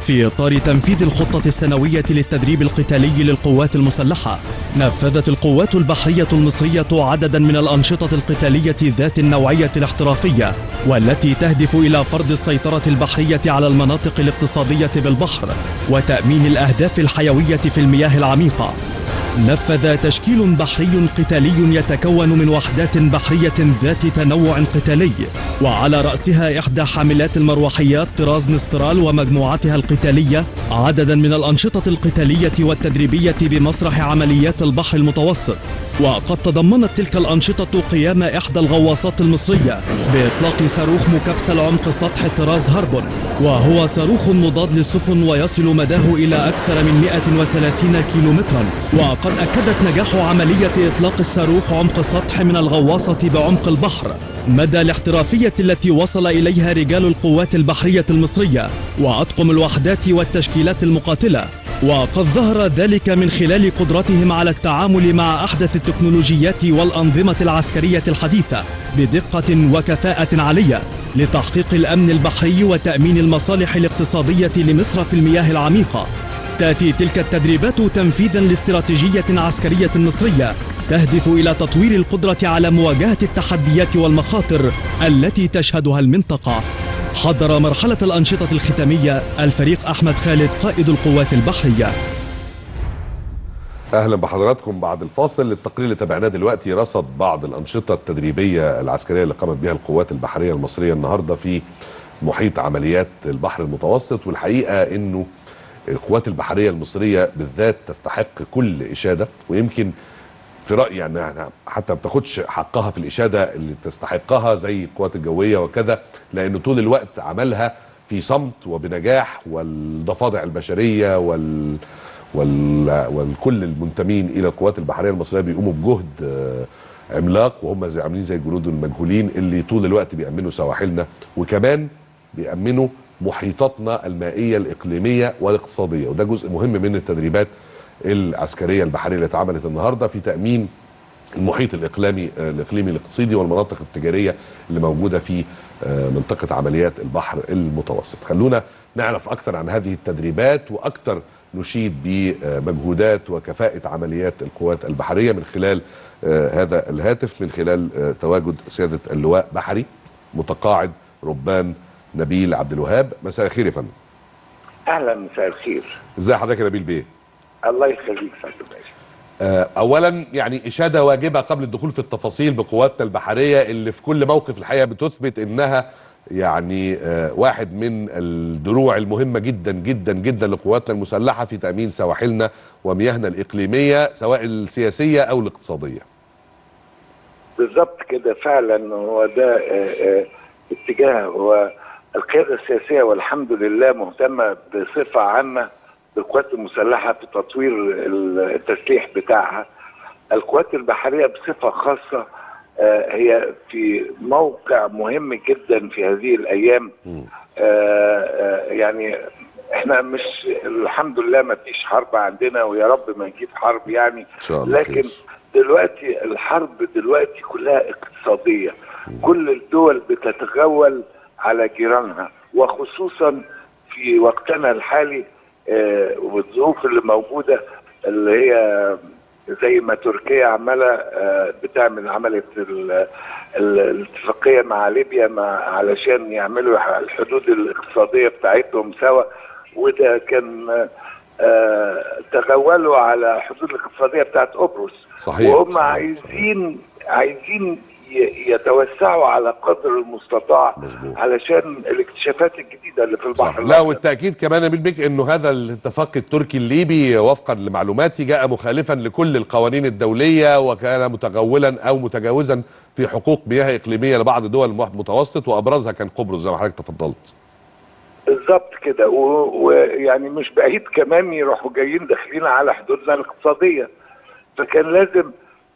في إطار تنفيذ الخطة السنوية للتدريب القتالي للقوات المسلحة، نفذت القوات البحرية المصرية عددا من الأنشطة القتالية ذات النوعية الاحترافية، والتي تهدف إلى فرض السيطرة البحرية على المناطق الاقتصادية بالبحر وتأمين الأهداف الحيوية في المياه العميقة. نفذ تشكيل بحري قتالي يتكون من وحدات بحرية ذات تنوع قتالي، وعلى رأسها إحدى حاملات المروحيات طراز مسترال ومجموعتها القتالية عددا من الأنشطة القتالية والتدريبية بمسرح عمليات البحر المتوسط. وقد تضمنت تلك الأنشطة قيام إحدى الغواصات المصرية بإطلاق صاروخ مكبسل عمق سطح طراز هاربون، وهو صاروخ مضاد للسفن ويصل مداه إلى أكثر من 130 كيلومترا. وقد أكدت نجاح عملية إطلاق الصاروخ عمق سطح من الغواصة بعمق البحر مدى الاحترافية التي وصل إليها رجال القوات البحرية المصرية وأطقم الوحدات والتشكيلات المقاتلة، وقد ظهر ذلك من خلال قدرتهم على التعامل مع أحدث التكنولوجيات والأنظمة العسكرية الحديثة بدقة وكفاءة عالية لتحقيق الأمن البحري وتأمين المصالح الاقتصادية لمصر في المياه العميقة. تأتي تلك التدريبات تنفيذا لاستراتيجية عسكرية مصرية تهدف إلى تطوير القدرة على مواجهة التحديات والمخاطر التي تشهدها المنطقة. حضر مرحلة الأنشطة الختامية الفريق أحمد خالد قائد القوات البحرية. أهلا بحضراتكم بعد الفاصل. التقرير اللي تابعناه دلوقتي رصد بعض الأنشطة التدريبية العسكرية اللي قامت بها القوات البحرية المصرية النهاردة في محيط عمليات البحر المتوسط، والحقيقة إنه القوات البحرية المصرية بالذات تستحق كل إشادة، ويمكن في رأيي يعني حتى ما بتاخدش حقها في الإشادة اللي تستحقها زي القوات الجوية وكذا، لأن طول الوقت عملها في صمت وبنجاح، والضفادع البشرية والكل المنتمين إلى القوات البحرية المصرية بيقوموا بجهد عملاق، وهم زي عاملين زي الجنود المجهولين اللي طول الوقت بيأمنوا سواحلنا وكمان بيأمنوا محيطاتنا المائية الإقليمية والاقتصادية. وده جزء مهم من التدريبات العسكرية البحرية اللي اتعملت النهاردة في تأمين المحيط الإقليمي الاقتصادي والمناطق التجارية اللي موجودة في منطقة عمليات البحر المتوسط. خلونا نعرف أكثر عن هذه التدريبات وأكثر نشيد بمجهودات وكفاءة عمليات القوات البحرية من خلال هذا الهاتف، من خلال تواجد سيادة اللواء بحري متقاعد ربان نبيل عبد الوهاب. مساء الخير يا فندم. اهلا، مساء الخير. ازي حضرتك يا نبيل بيه؟ الله يخليك فندم. اولا يعني اشاده واجبه قبل الدخول في التفاصيل بقواتنا البحريه اللي في كل موقف الحقيقه بتثبت انها يعني واحد من الدروع المهمه جدا جدا جدا لقواتنا المسلحه في تامين سواحلنا ومياهنا الاقليميه سواء السياسيه او الاقتصاديه. بالظبط كده فعلا، هو ده اتجاه. هو القياده السياسيه والحمد لله مهتمه بصفه عامه بالقوات المسلحه في تطوير التسليح بتاعها. القوات البحريه بصفه خاصه هي في موقع مهم جدا في هذه الايام. يعني احنا مش الحمد لله ما فيش حرب عندنا، ويا رب ما نجيب حرب يعني، لكن دلوقتي الحرب دلوقتي كلها اقتصاديه. كل الدول بتتغول على جيرانها، وخصوصا في وقتنا الحالي والظروف اللي موجوده اللي هي زي ما تركيا عماله عملت الاتفاقيه مع ليبيا علشان يعملوا الحدود الاقتصاديه بتاعتهم سوا، وده كان تغولوا على الحدود الاقتصاديه بتاعت قبرص. صحيح. وهم عايزين يتوسعوا على قدر المستطاع. مزبوط. علشان الاكتشافات الجديده اللي في البحر. لا، والتاكيد كمان نبيل بيك انه هذا الاتفاق التركي الليبي وفقا لمعلوماتي جاء مخالفا لكل القوانين الدوليه، وكان متغولا او متجاوزا في حقوق مياه اقليميه لبعض دول المتوسط، وابرزها كان قبرص زي ما حضرتك تفضلت. بالظبط كده. ويعني مش بعيد كمان يروحوا جايين داخلين على حدودنا الاقتصاديه، فكان لازم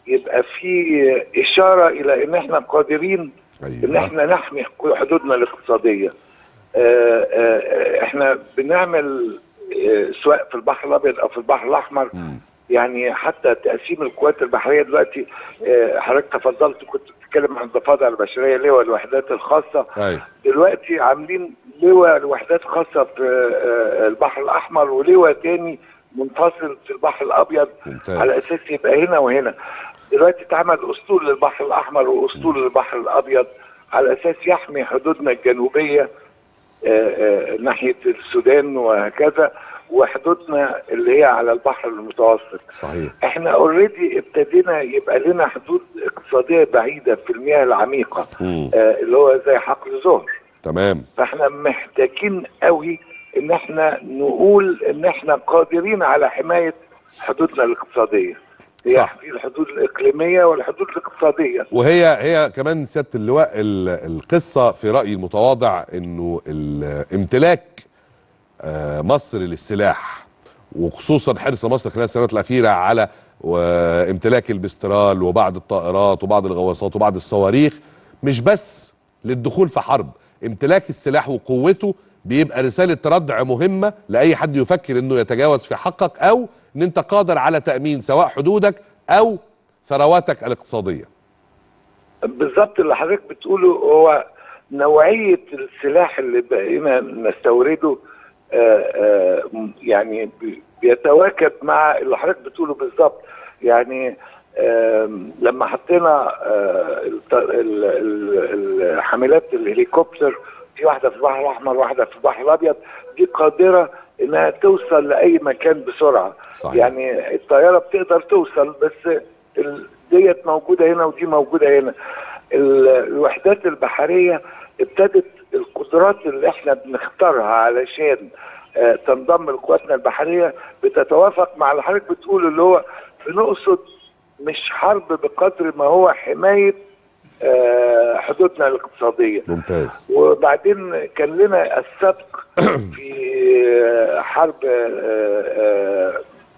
يبقى في اشاره الى ان احنا قادرين ان احنا نحمي حدودنا الاقتصاديه. احنا بنعمل سواء في البحر الابيض او في البحر الاحمر، يعني حتى تقسيم القوات البحريه دلوقتي، حضرتك تفضلت كنت بتتكلم عن الضفادع البشريه، لواء الوحدات الخاصه. دلوقتي عاملين لواء الوحدات خاصه في البحر الاحمر، ولواء تاني منفصل في البحر الابيض. ممتاز. على اساس يبقى هنا وهنا. دلوقتي اتعمل اسطول للبحر الاحمر واسطول للبحر الابيض على اساس يحمي حدودنا الجنوبيه ناحيه السودان وهكذا، وحدودنا اللي هي على البحر المتوسط. صحيح. احنا اوريدي ابتدينا يبقى لنا حدود اقتصاديه بعيده في المياه العميقه، اللي هو زي حقل زهر. تمام. فاحنا محتاجين قوي ان احنا نقول ان احنا قادرين على حمايه حدودنا الاقتصاديه. هي في الحدود الاقليميه والحدود الاقتصاديه، وهي كمان سياده اللواء القصه في رايي المتواضع انه امتلاك مصر للسلاح، وخصوصا حرص مصر خلال السنوات الاخيره على امتلاك البسترال وبعض الطائرات وبعض الغواصات وبعض الصواريخ، مش بس للدخول في حرب. امتلاك السلاح وقوته بيبقى رساله ردع مهمه لاي حد يفكر انه يتجاوز في حقك، او ان انت قادر على تامين سواء حدودك او ثرواتك الاقتصاديه. بالظبط اللي حضرتك بتقوله. هو نوعيه السلاح اللي بقينا نستورده يعني بيتواكب مع اللي حضرتك بتقوله بالظبط. يعني لما حطينا الحاملات الهليكوبتر، في واحده في البحر الاحمر واحده في البحر الابيض، دي قادره انها توصل لاي مكان بسرعه. صحيح. يعني الطياره بتقدر توصل، بس ديت موجوده هنا ودي موجوده هنا. الوحدات البحريه ابتدت القدرات اللي احنا بنختارها علشان تنضم لقواتنا البحريه بتتوافق مع اللي حضرتك بتقول، اللي هو بنقصد مش حرب بقدر ما هو حمايه حدودنا الاقتصاديه. ممتاز. وبعدين كان لنا السبق في حرب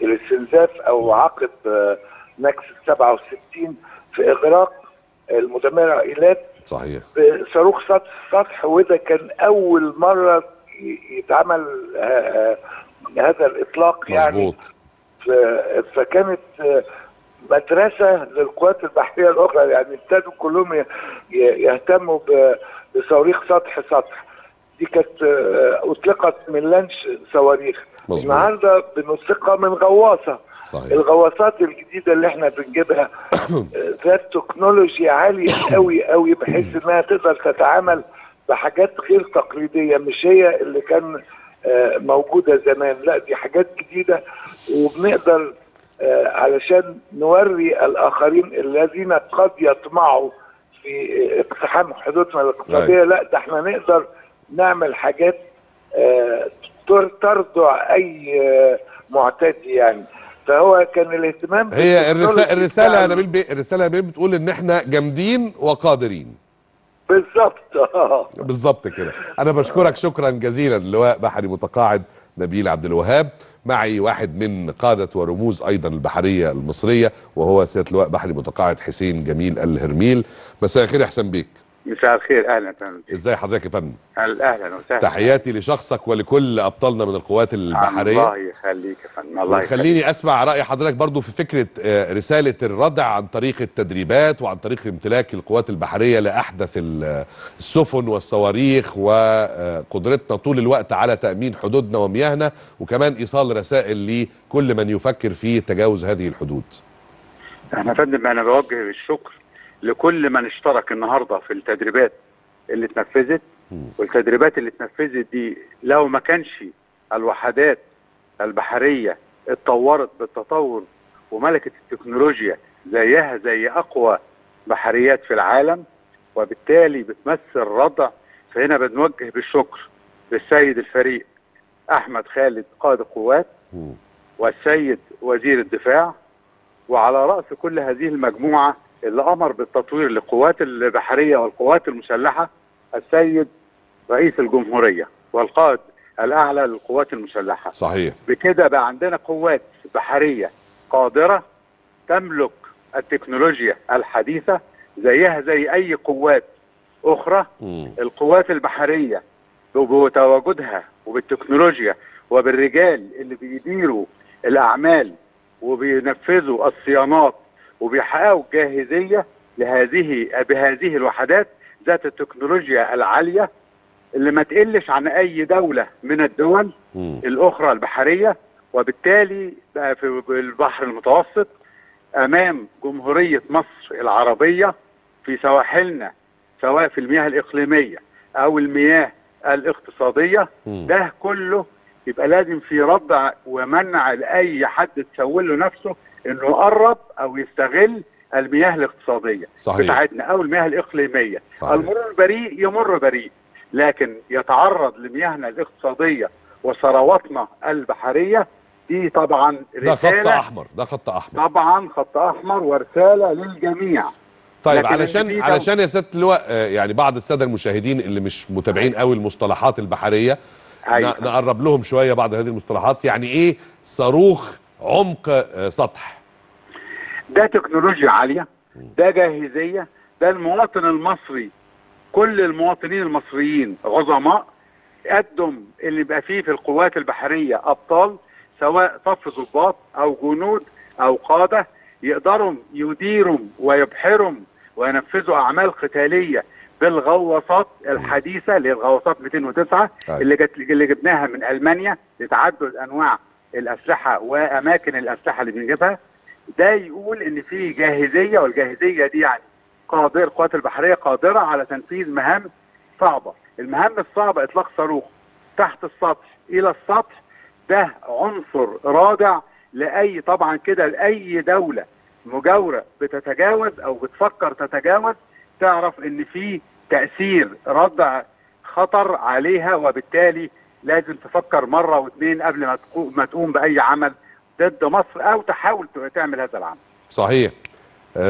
الاستنزاف او عقب نكسة 67 في اغراق المدمره ايلات. صحيح. بصاروخ سطح، وده كان اول مره يتعمل هذا الاطلاق. مظبوط. يعني فكانت مدرسه للقوات البحريه الاخرى، يعني ابتدوا كلهم يهتموا بصواريخ سطح. دي كانت اطلقت من لانش صواريخ. مظبوط. النهارده بنطلقها من غواصه. صحيح. الغواصات الجديده اللي احنا بنجيبها ذات تكنولوجيا عاليه قوي قوي، بحيث انها تقدر تتعامل بحاجات غير تقليديه، مش هي اللي كان موجوده زمان، لا دي حاجات جديده. وبنقدر علشان نوري الاخرين الذين قد يطمعوا في اقتحام حدودنا الاقتصاديه، لا ده احنا نقدر نعمل حاجات تردع اي معتدي يعني. فهو كان الاهتمام هي الرساله يا نبيل الرساله يا نبيل بتقول ان احنا جامدين وقادرين. بالظبط. بالظبط كده. انا بشكرك شكرا جزيلا اللواء بحري متقاعد نبيل عبد الوهاب. معي واحد من قادة ورموز ايضا البحرية المصرية، وهو سيادة اللواء بحري متقاعد حسين جميل الهرميل. مساء الخير يا حسين بيك. مساء الخير. اهلا وسهلا. ازاي حضرتك يا فندم؟ اهلا وسهلا. تحياتي لشخصك ولكل ابطالنا من القوات البحريه. الله يخليك يا فندم. الله يخليك. خليني اسمع راي حضرتك برضو في فكره رساله الردع عن طريق التدريبات وعن طريق امتلاك القوات البحريه لاحدث السفن والصواريخ، وقدرتنا طول الوقت على تامين حدودنا ومياهنا، وكمان ايصال رسائل لكل من يفكر في تجاوز هذه الحدود. احنا يا فندم انا بوجه الشكر لكل من اشترك النهارده في التدريبات اللي اتنفذت. والتدريبات اللي اتنفذت دي لو ما كانش الوحدات البحريه اتطورت بالتطور وملكت التكنولوجيا زيها زي اقوى بحريات في العالم، وبالتالي بتمثل ردع، فهنا بنوجه بالشكر للسيد الفريق احمد خالد قائد القوات والسيد وزير الدفاع، وعلى راس كل هذه المجموعه اللي امر بالتطوير للقوات البحريه والقوات المسلحه السيد رئيس الجمهوريه والقائد الاعلى للقوات المسلحه. صحيح. بكده بقى عندنا قوات بحريه قادره تملك التكنولوجيا الحديثه زيها زي اي قوات اخرى. القوات البحريه بتواجدها وبالتكنولوجيا وبالرجال اللي بيديروا الاعمال وبينفذوا الصيانات وبيحققوا جاهزيه بهذه الوحدات ذات التكنولوجيا العاليه اللي ما تقلش عن اي دوله من الدول الاخرى البحريه. وبالتالي بقى في البحر المتوسط امام جمهوريه مصر العربيه في سواحلنا، سواء في المياه الاقليميه او المياه الاقتصاديه، ده كله يبقى لازم في ردع ومنع لاي حد تسول له نفسه انه يقرب او يستغل المياه الاقتصاديه بتاعتنا او المياه الاقليميه. المرور بريء يمر بريء، لكن يتعرض لمياهنا الاقتصاديه وثرواتنا البحريه دي طبعا رساله. ده خط احمر، ده خط احمر طبعا، خط احمر ورساله للجميع. طيب علشان يا سياده اللواء يعني بعض الساده المشاهدين اللي مش متابعين قوي المصطلحات البحريه، نقرب لهم شويه بعض هذه المصطلحات. يعني ايه صاروخ عمق سطح؟ ده تكنولوجيا عاليه، ده جاهزيه، ده المواطن المصري، كل المواطنين المصريين عظماء قدم اللي بقى فيه في القوات البحريه ابطال، سواء صف ضباط او جنود او قاده، يقدروا يديروا ويبحروا وينفذوا اعمال قتاليه بالغواصات الحديثه اللي هي الغواصات 209 اللي جبناها من المانيا لتعدد انواع الاسلحه واماكن الاسلحه اللي بنجيبها. ده يقول ان في جاهزيه، والجاهزيه دي يعني القوات البحريه قادره على تنفيذ مهام صعبه. المهام الصعبه اطلاق صاروخ تحت السطح الى السطح، ده عنصر رادع لاي طبعا كده لاي دوله مجاوره بتتجاوز او بتفكر تتجاوز، تعرف ان في تاثير ردع خطر عليها، وبالتالي لازم تفكر مره واثنين قبل ما تقوم باي عمل ضد مصر او تحاول تعمل هذا العمل. صحيح.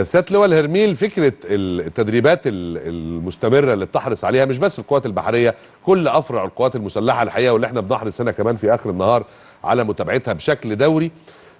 سياده اللواء الهرميل، فكره التدريبات المستمره اللي بتحرص عليها مش بس القوات البحريه، كل افرع القوات المسلحه الحقيقه، واللي احنا بنحرص هنا كمان في اخر النهار على متابعتها بشكل دوري،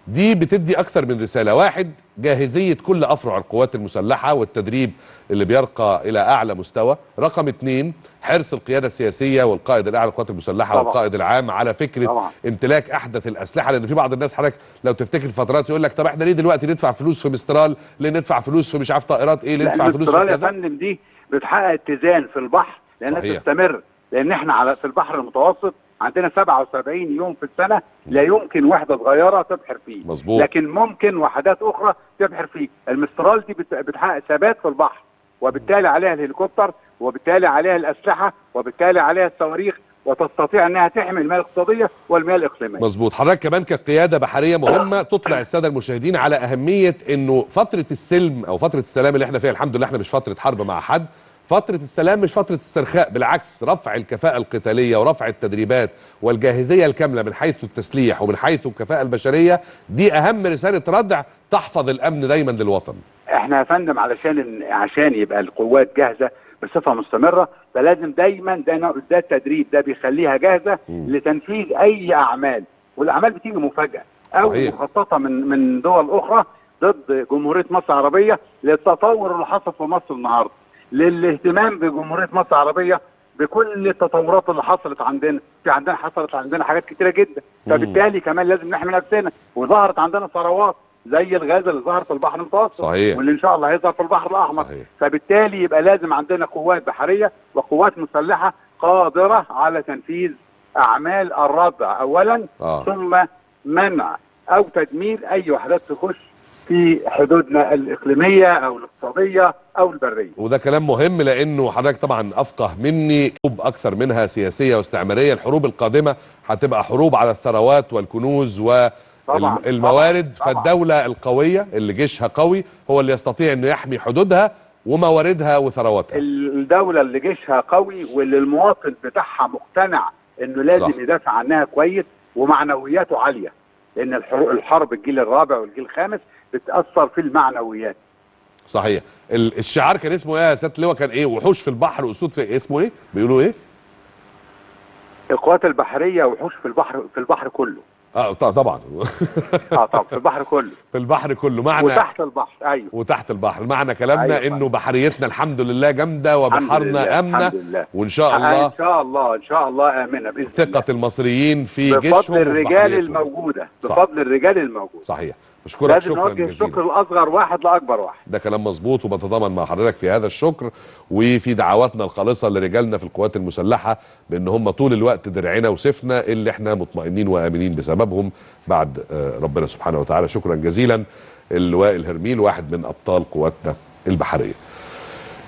دي بتدي اكثر من رساله. واحد، جاهزيه كل افرع القوات المسلحه والتدريب اللي بيرقى الى اعلى مستوى. رقم 2، حرص القياده السياسيه والقائد الاعلى للقوات المسلحه طبعا. والقائد العام على فكره طبعا. امتلاك احدث الاسلحه، لان في بعض الناس حضرتك لو تفتكر فترات يقول لك طب احنا ليه دلوقتي ندفع فلوس في مسترال، ليه ندفع فلوس في مش عارف طائرات ايه، ليه ندفع فلوس في مسترال يا فندم دي بتحقق اتزان في البحر لانها تستمر، لان احنا في البحر المتوسط عندنا 77 يوم في السنه لا يمكن وحده صغيره تبحر فيه. مظبوط. لكن ممكن وحدات اخرى تبحر فيه. المسترال دي بتحقق ثبات في البحر، وبالتالي عليها الهليكوبتر، وبالتالي عليها الاسلحه، وبالتالي عليها الصواريخ، وتستطيع انها تحمي المياه الاقتصاديه والمياه الاقليميه. مظبوط. حضرتك كمان كقياده بحريه مهمه تطلع الساده المشاهدين على اهميه انه فتره السلم او فتره السلام اللي احنا فيها، الحمد لله احنا مش فتره حرب مع حد، فترة السلام مش فترة استرخاء، بالعكس رفع الكفاءة القتالية ورفع التدريبات والجاهزية الكاملة من حيث التسليح ومن حيث الكفاءة البشرية، دي أهم رسالة ردع تحفظ الأمن دايما للوطن. احنا يا فندم عشان يبقى القوات جاهزة بصفة مستمرة، فلازم دايما ده التدريب ده بيخليها جاهزة لتنفيذ أي أعمال، والأعمال بتيجي مفاجأة أو مخططة من دول أخرى ضد جمهورية مصر العربية للتطور اللي حصل في مصر النهارده، للاهتمام بجمهوريه مصر العربيه بكل التطورات اللي حصلت عندنا. حصلت عندنا حاجات كتيره جدا، فبالتالي كمان لازم نحمي نفسنا. وظهرت عندنا ثروات زي الغاز اللي ظهر في البحر المتوسط، صحيح. واللي ان شاء الله هيظهر في البحر الاحمر. صحيح. فبالتالي يبقى لازم عندنا قوات بحريه وقوات مسلحه قادره على تنفيذ اعمال الردع اولا، ثم منع او تدمير اي وحدات تخش في حدودنا الإقليمية أو الاقتصادية أو البرية. وده كلام مهم، لأنه حضرتك طبعا أفقه مني، حروب أكثر منها سياسية واستعمارية. الحروب القادمة هتبقى حروب على الثروات والكنوز والموارد. فالدولة القوية اللي جيشها قوي هو اللي يستطيع أنه يحمي حدودها ومواردها وثرواتها. الدولة اللي جيشها قوي واللي المواطن بتاعها مقتنع أنه لازم يدافع عنها كويس ومعنوياته عالية، لأن الحرب الجيل الرابع والجيل الخامس بتأثر في المعنويات. صحيح. الشعار كان اسمه ايه يا سيادة اللواء؟ كان ايه؟ وحوش في البحر اسود في اسمه ايه؟ بيقولوا ايه؟ القوات البحرية وحوش في البحر كله. طبعا. طبعا في البحر كله. في البحر كله، معنى وتحت البحر. ايوه. وتحت البحر، معنى كلامنا أيوة. انه بحريتنا الحمد لله جامده وبحرنا امنه، وان شاء الله ان شاء الله امنه باذن الله. ثقه المصريين في جيشهم بفضل الرجال الموجوده، بفضل الرجال الموجوده. صحيح. بشكرك لازم شكرا نوجه جزيلا. الشكر الاصغر واحد لاكبر واحد. ده كلام مظبوط وبتضامن مع حضرتك في هذا الشكر، وفي دعواتنا الخالصه لرجالنا في القوات المسلحه بان هم طول الوقت درعنا وسيفنا اللي احنا مطمئنين وامنين بسببهم بعد ربنا سبحانه وتعالى. شكرا جزيلا. اللواء الهرميل واحد من ابطال قواتنا البحريه.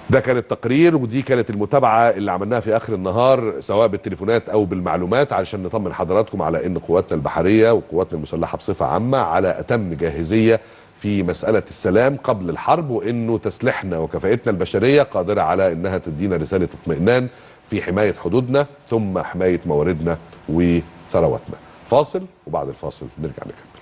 ده كان التقرير ودي كانت المتابعه اللي عملناها في اخر النهار سواء بالتليفونات او بالمعلومات علشان نطمن حضراتكم على ان قواتنا البحريه وقواتنا المسلحه بصفه عامه على اتم جاهزيه في مساله السلام قبل الحرب، وانه تسليحنا وكفاءتنا البشريه قادره على انها تدينا رساله اطمئنان في حمايه حدودنا ثم حمايه مواردنا وثرواتنا. فاصل وبعد الفاصل نرجع نكمل.